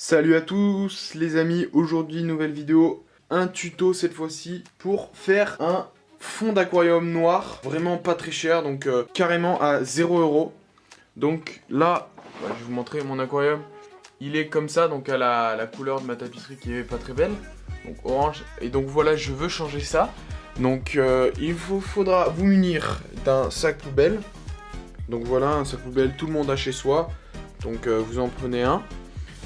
Salut à tous les amis, aujourd'hui nouvelle vidéo, un tuto cette fois-ci pour faire un fond d'aquarium noir, vraiment pas très cher, donc carrément à 0 €. Donc là, je vais vous montrer mon aquarium, il est comme ça, donc à la couleur de ma tapisserie qui est pas très belle, donc orange, et donc voilà, je veux changer ça. Donc il vous faudra vous munir d'un sac poubelle, donc voilà, un sac poubelle, tout le monde a chez soi, donc vous en prenez un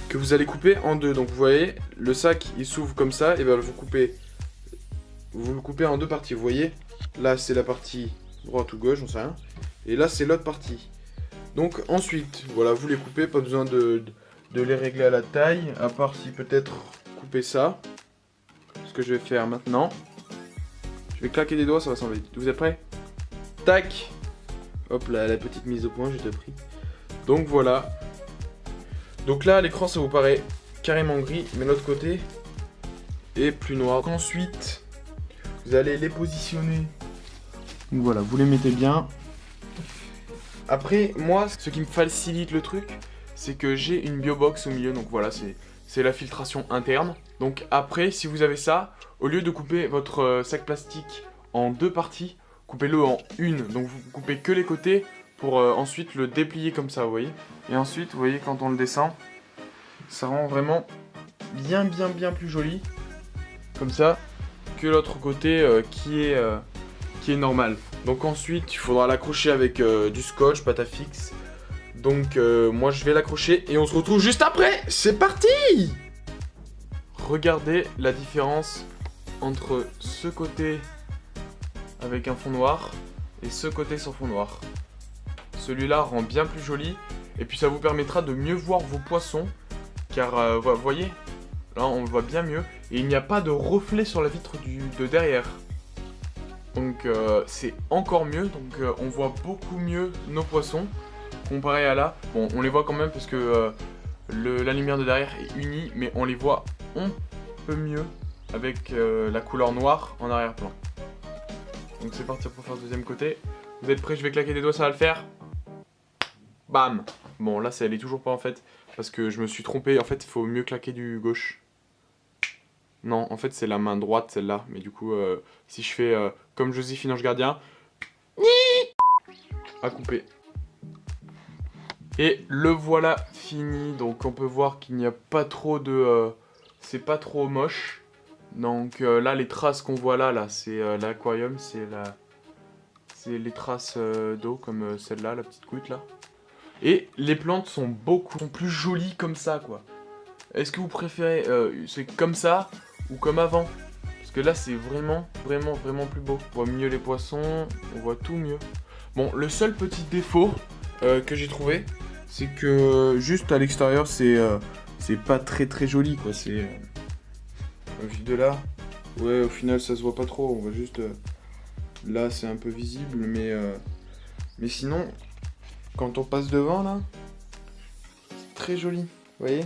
que vous allez couper en deux. Donc vous voyez, le sac il s'ouvre comme ça, et bien vous le coupez en deux parties. Vous voyez, là c'est la partie droite ou gauche, j'en sais rien, et là c'est l'autre partie. Donc ensuite, voilà, vous les coupez, pas besoin de les régler à la taille, à part si peut-être couper ça. Ce que je vais faire maintenant, je vais claquer des doigts, ça va s'enlever. Vous êtes prêts? Tac. Hop là, la petite mise au point, je t'ai pris. Donc voilà. Donc là, à l'écran, ça vous paraît carrément gris, mais l'autre côté est plus noir. Ensuite, vous allez les positionner. Donc voilà, vous les mettez bien. Après, moi, ce qui me facilite le truc, c'est que j'ai une biobox au milieu. Donc voilà, c'est la filtration interne. Donc après, si vous avez ça, au lieu de couper votre sac plastique en deux parties, coupez-le en une. Donc vous coupez que les côtés pour ensuite le déplier comme ça, vous voyez. Et ensuite, vous voyez, quand on le descend, ça rend vraiment bien plus joli, comme ça, que l'autre côté qui est normal. Donc ensuite, il faudra l'accrocher avec du scotch, pâte à fixe. Donc moi, je vais l'accrocher et on se retrouve juste après. C'est parti! Regardez la différence entre ce côté avec un fond noir et ce côté sans fond noir. Celui-là rend bien plus joli et puis ça vous permettra de mieux voir vos poissons car vous voyez, là on le voit bien mieux et il n'y a pas de reflet sur la vitre de derrière. Donc c'est encore mieux, donc on voit beaucoup mieux nos poissons comparé à là. Bon, on les voit quand même parce que la lumière de derrière est unie, mais on les voit un peu mieux avec la couleur noire en arrière-plan. Donc c'est parti pour faire le deuxième côté. Vous êtes prêts? Je vais claquer des doigts, ça va le faire. Bam! Bon, là, ça allait toujours pas en fait, parce que je me suis trompé. En fait, il faut mieux claquer du gauche. Non, en fait, c'est la main droite, celle-là. Mais du coup, si je fais comme Joséphine Ange Gardien, à couper. Et le voilà fini. Donc, on peut voir qu'il n'y a pas trop de... c'est pas trop moche. Donc là, les traces qu'on voit là, c'est l'aquarium, c'est les traces d'eau, comme celle-là, la petite goutte là. Et les plantes sont plus jolies comme ça, quoi. Est-ce que vous préférez c'est comme ça ou comme avant? Parce que là, c'est vraiment plus beau. On voit mieux les poissons, on voit tout mieux. Bon, le seul petit défaut que j'ai trouvé, c'est que juste à l'extérieur, c'est pas très joli, quoi. C'est vu de là, ouais, au final, ça se voit pas trop. On voit juste là, c'est un peu visible, mais sinon, quand on passe devant là, c'est très joli, vous voyez.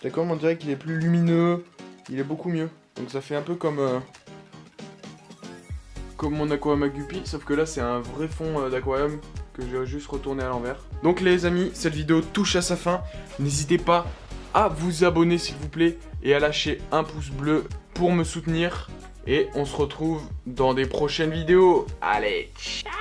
D'accord, on dirait qu'il est plus lumineux, il est beaucoup mieux. Donc ça fait un peu comme mon aquarium à Guppy, sauf que là c'est un vrai fond d'aquarium que j'ai juste retourné à l'envers. Donc les amis, cette vidéo touche à sa fin. N'hésitez pas à vous abonner s'il vous plaît et à lâcher un pouce bleu pour me soutenir. Et on se retrouve dans des prochaines vidéos. Allez, ciao!